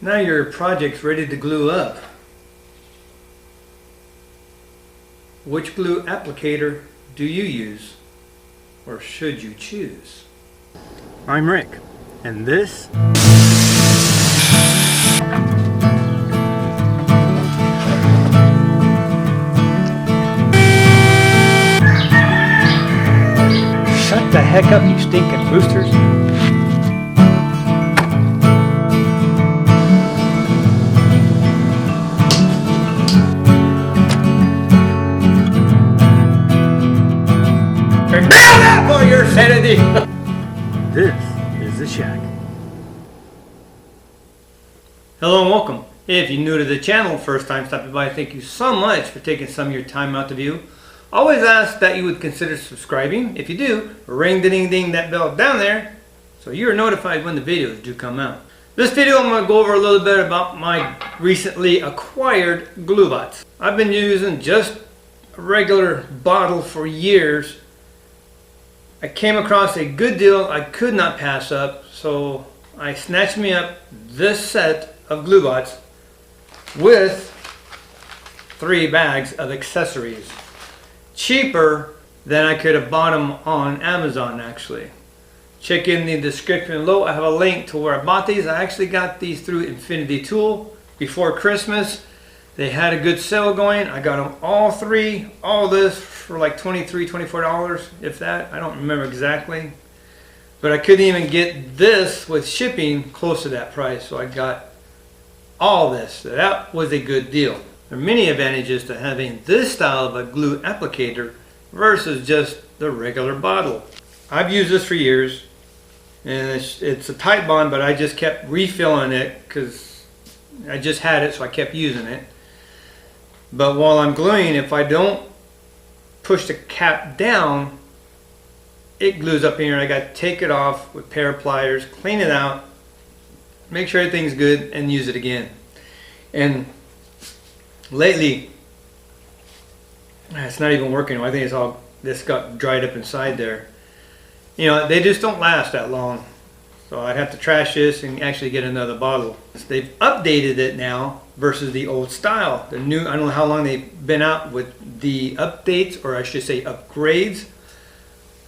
Now your project's ready to glue up. Which glue applicator do you use, or should you choose? I'm Rick, and this shut the heck up, you stinking roosters. Now for your sanity. This is the shack. Hello and welcome. If you're new to the channel, first time stopping by, thank you so much for taking some of your time out to view. Always ask that you would consider subscribing. If you do, ring the ding ding that bell down there so you're notified when the videos do come out. This video I'm going to go over a little bit about my recently acquired Glu-Bots. I've been using just a regular bottle for years. I came across a good deal I could not pass up, so I snatched me up this set of Glu-Bots with 3 bags of accessories. Cheaper than I could have bought them on Amazon actually. Check in the description below. I have a link to where I bought these. I actually got these through Infinity Tool before Christmas. They had a good sale going. I got them all 3, all this for like $23, $24, if that. I don't remember exactly. But I couldn't even get this with shipping close to that price. So I got all this. So that was a good deal. There are many advantages to having this style of a glue applicator versus just the regular bottle. I've used this for years. And it's a tight bond, but I just kept refilling it because I just had it, so I kept using it. But while I'm gluing, if I don't push the cap down, it glues up in here. I got to take it off with a pair of pliers, clean it out, make sure everything's good, and use it again. And lately, it's not even working. I think it's all, this got dried up inside there. You know, they just don't last that long. So I'd have to trash this and actually get another bottle. They've updated it now versus the old style. The new, I don't know how long they've been out with the updates, or I should say upgrades,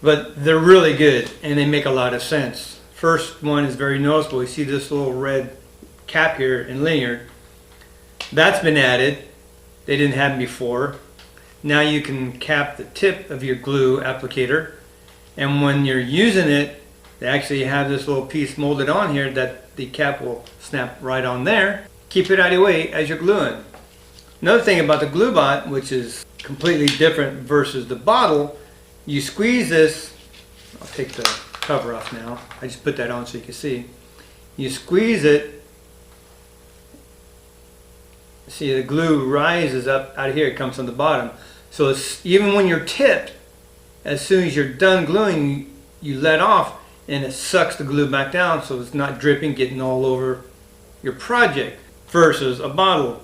but they're really good and they make a lot of sense. First one is very noticeable. You see this little red cap here in linear. That's been added. They didn't have them before. Now you can cap the tip of your glue applicator, and when you're using it, they actually have this little piece molded on here that the cap will snap right on there. Keep it out of your way as you're gluing. Another thing about the Glu-Bot, which is completely different versus the bottle, you squeeze this. I'll take the cover off now. I just put that on so you can see. You squeeze it. See, the glue rises up out of here. It comes from the bottom. So it's, even when you're tipped, as soon as you're done gluing, you let off and it sucks the glue back down, so it's not dripping, getting all over your project, versus a bottle.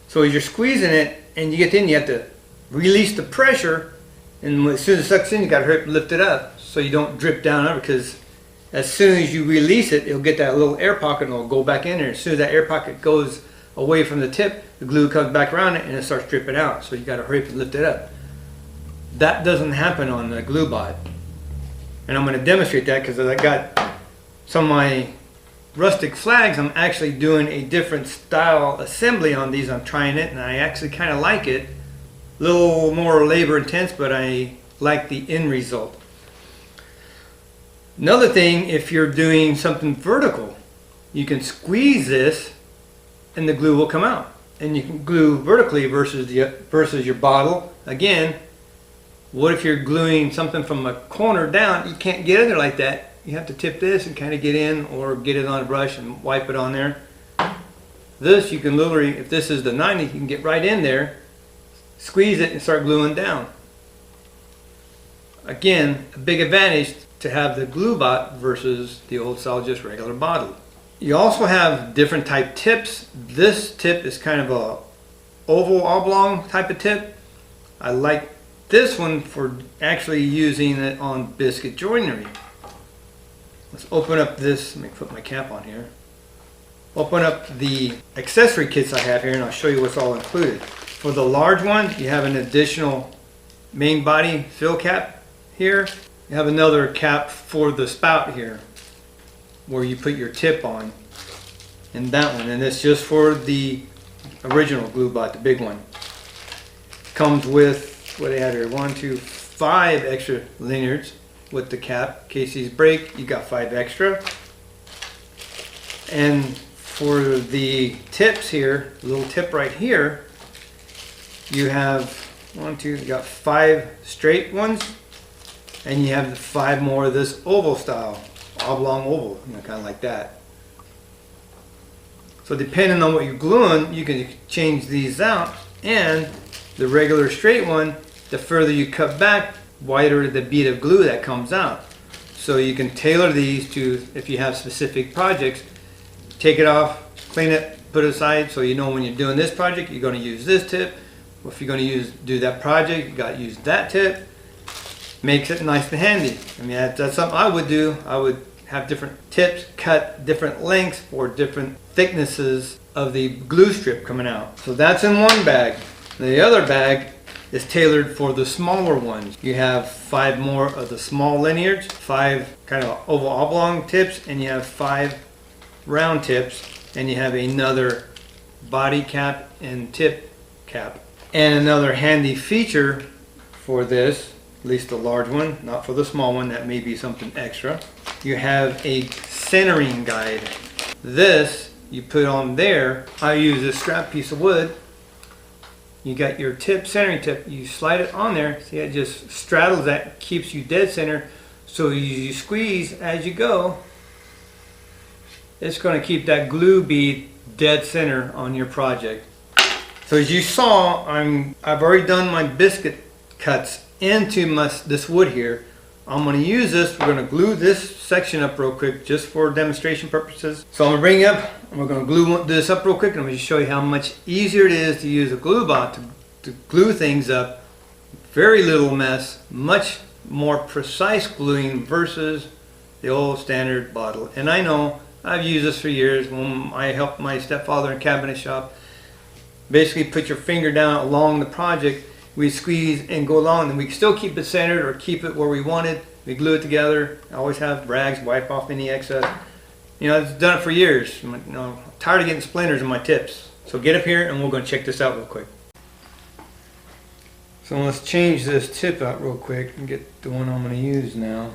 So as you're squeezing it and you get in, you have to release the pressure, and as soon as it sucks in, you got to hurry up and lift it up so you don't drip down over, because as soon as you release it, it'll get that little air pocket and it'll go back in there. As soon as that air pocket goes away from the tip, the glue comes back around it and it starts dripping out, so you got to hurry up and lift it up. That doesn't happen on the Glu-Bot. And I'm going to demonstrate that because I got some of my rustic flags. I'm actually doing a different style assembly on these. I'm trying it and I actually kind of like it. A little more labor intense, but I like the end result. Another thing, if you're doing something vertical, you can squeeze this and the glue will come out. And you can glue vertically versus your bottle. Again, what if you're gluing something from a corner down? You can't get in there like that. You have to tip this and kind of get in, or get it on a brush and wipe it on there. This, you can literally, if this is the 90, you can get right in there, squeeze it and start gluing down. Again, a big advantage to have the Glu-Bot versus the old style just regular bottle. You also have different type tips. This tip is kind of a oval oblong type of tip. I like this one for actually using it on biscuit joinery. Let's open up this. Let me put my cap on here. open up the accessory kits I have here and I'll show you what's all included. For the large ones, you have an additional main body fill cap here. You have another cap for the spout here where you put your tip on, and that one, and it's just for the original Glu-Bot, the big one. Comes with, what I have here, 1, 2, 5 extra lanyards with the cap. In case these break, you got 5 extra. And for the tips here, the little tip right here, you have 1, 2, you got 5 straight ones, and you have 5 more of this oval style, oblong oval, kind of like that. So depending on what you're gluing, you can change these out, and the regular straight one, the further you cut back, wider the bead of glue that comes out. So you can tailor these to, if you have specific projects, take it off, clean it, put it aside, so you know when you're doing this project, you're going to use this tip. Or if you're going to do that project, you got to use that tip. Makes it nice and handy. I mean, that's something I would do. I would have different tips, cut different lengths for different thicknesses of the glue strip coming out. So that's in one bag. The other bag is tailored for the smaller ones. You have 5 more of the small linears, 5 kind of oval oblong tips, and you have 5 round tips, and you have another body cap and tip cap. And another handy feature for this, at least the large one, not for the small one, that may be something extra. You have a centering guide. This you put on there. I use a scrap piece of wood. You got your tip, centering tip, you slide it on there, see it just straddles that, keeps you dead center, so you squeeze as you go. It's going to keep that glue bead dead center on your project. So as you saw, I've already done my biscuit cuts into this wood here. I'm going to use this, we're going to glue this section up real quick just for demonstration purposes. So I'm going to bring you up, and we're going to glue this up real quick, and I'm going to show you how much easier it is to use a Glu-Bot to glue things up. Very little mess, much more precise gluing versus the old standard bottle. And I know, I've used this for years. When I helped my stepfather in a cabinet shop, basically put your finger down along the project, we squeeze and go along, and we still keep it centered or keep it where we want it. We glue it together. I always have rags, wipe off any excess. You know, I've done it for years. I'm tired of getting splinters in my tips. So get up here and we're going to check this out real quick. So let's change this tip out real quick and get the one I'm going to use now.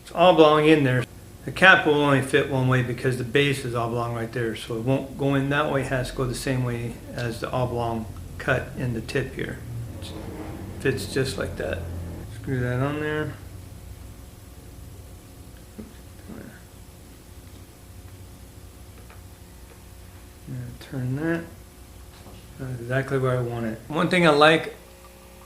It's oblong in there. The cap will only fit one way because the base is oblong right there, so it won't go in that way. It has to go the same way as the oblong cut in the tip here. It fits just like that. Screw that on there. Turn that. That's exactly where I want it. One thing I like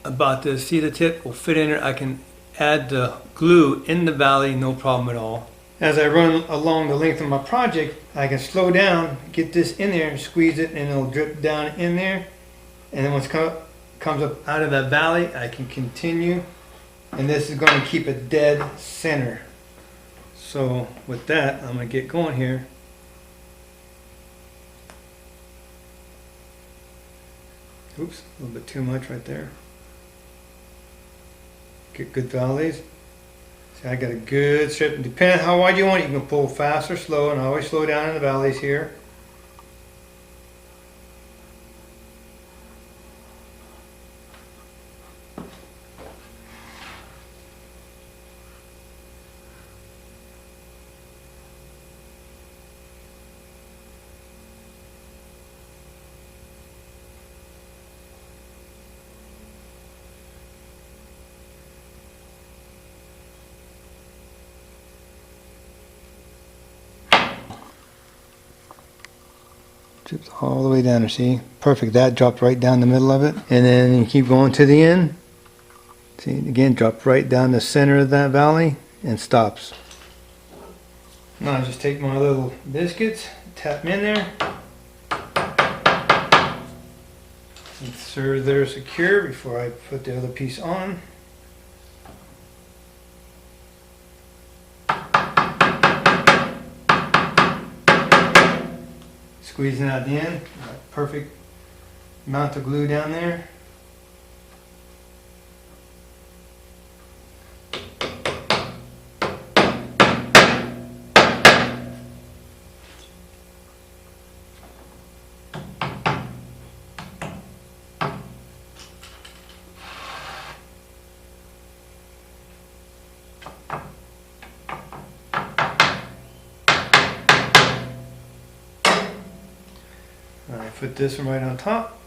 about this, see the tip will fit in there. I can add the glue in the valley, no problem at all. As I run along the length of my project, I can slow down, get this in there and squeeze it, and it'll drip down in there. And then once it comes up out of that valley, I can continue. And this is going to keep it dead center. So with that, I'm going to get going here. Oops, a little bit too much right there. Get good valleys. See, I got a good strip. Depending on how wide you want it, you can pull fast or slow, and I always slow down in the valleys here. Drips all the way down there, see? Perfect, that dropped right down the middle of it. And then you keep going to the end. See, again, drop right down the center of that valley and stops. Now I just take my little biscuits, tap them in there. Make sure they're secure before I put the other piece on. Squeezing out the end. Perfect amount of glue down there. Alright, put this one right on top.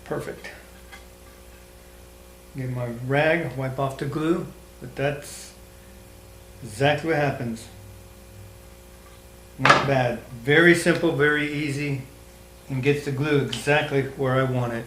Perfect. Get my rag, wipe off the glue, but that's exactly what happens. Not bad. Very simple, very easy, and gets the glue exactly where I want it.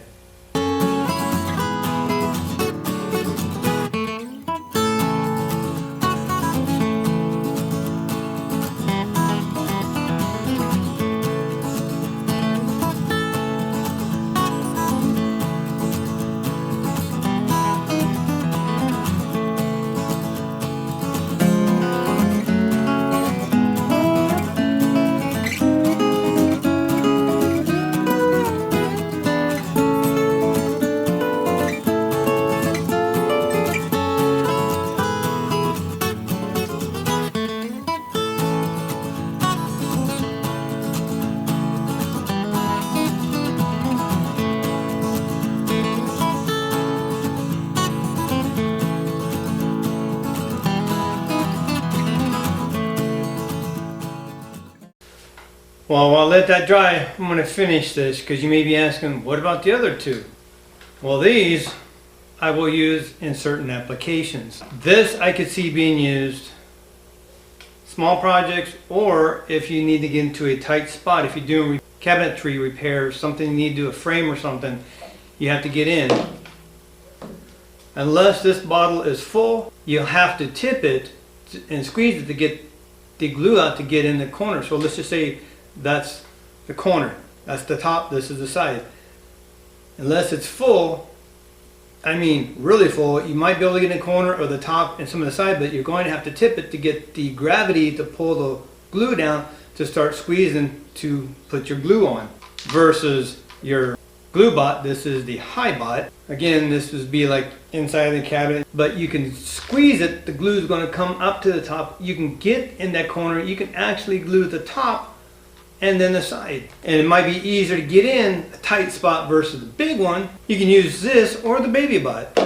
Well, I'll let that dry. I'm going to finish this because you may be asking, what about the other two? Well, these I will use in certain applications. This I could see being used small projects, or if you need to get into a tight spot, if you're doing cabinetry repairs, something you need to do a frame or something, you have to get in. Unless this bottle is full, you'll have to tip it and squeeze it to get the glue out to get in the corner. So let's just say that's the corner, that's the top, this is the side. Unless it's full, I mean really full, you might be able to get in the corner or the top and some of the side, but you're going to have to tip it to get the gravity to pull the glue down to start squeezing to put your glue on. Versus your Glu-Bot, this is the Hi-Bot. Again, this would be like inside of the cabinet, but you can squeeze it, the glue is going to come up to the top. You can get in that corner, you can actually glue the top and then the side. And it might be easier to get in a tight spot versus the big one. You can use this or the Baby Bot.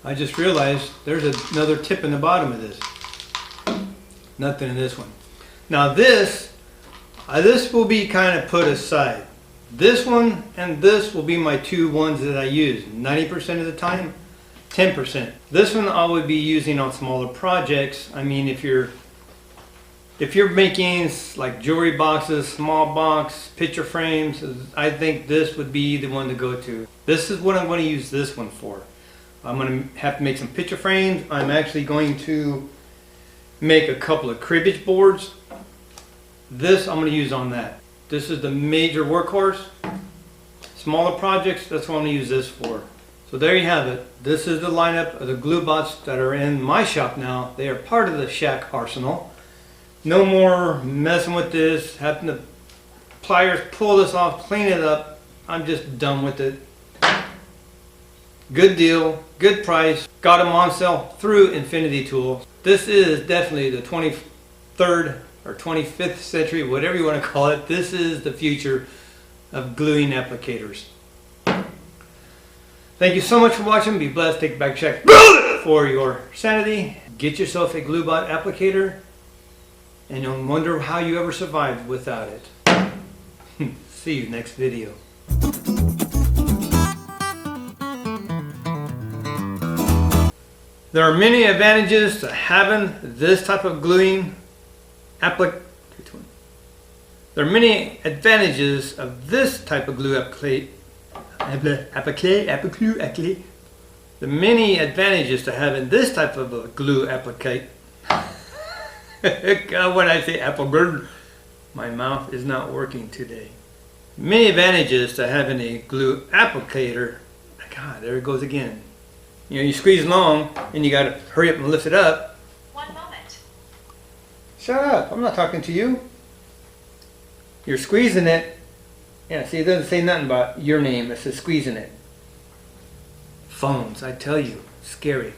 I just realized there's another tip in the bottom of this. Nothing in this one. Now this will be kind of put aside. This one and this will be my two ones that I use 90% of the time, 10%. This one I would be using on smaller projects. I mean, if you're making like jewelry boxes, small box, picture frames, I think this would be the one to go to. This is what I'm going to use this one for. I'm going to have to make some picture frames. I'm actually going to make a couple of cribbage boards. This I'm going to use on that. This is the major workhorse. Smaller projects, that's what I'm going to use this for. So there you have it. This is the lineup of the Glu-Bots that are in my shop now. They are part of the Shack arsenal. No more messing with this, having the pliers pull this off, clean it up. I'm just done with it. Good deal, good price. Got them on sale through Infinity Tools. This is definitely the 23rd or 25th century, whatever you want to call it. This is the future of gluing applicators. Thank you so much for watching. Be blessed. Take back check for your sanity. Get yourself a Glu-Bot applicator, and you'll wonder how you ever survived without it. See you next video. There are many advantages to having this type of gluing applicator. There are many advantages of this type of glue applicator. The many advantages to having this type of a glue applicator. God, when I say apple bird, my mouth is not working today. Many advantages to having a glue applicator. God, there it goes again. You know, you squeeze long and you gotta hurry up and lift it up. One moment. Shut up, I'm not talking to you. You're squeezing it. Yeah, see, it doesn't say nothing about your name, it says squeezing it. Phones, I tell you, scary.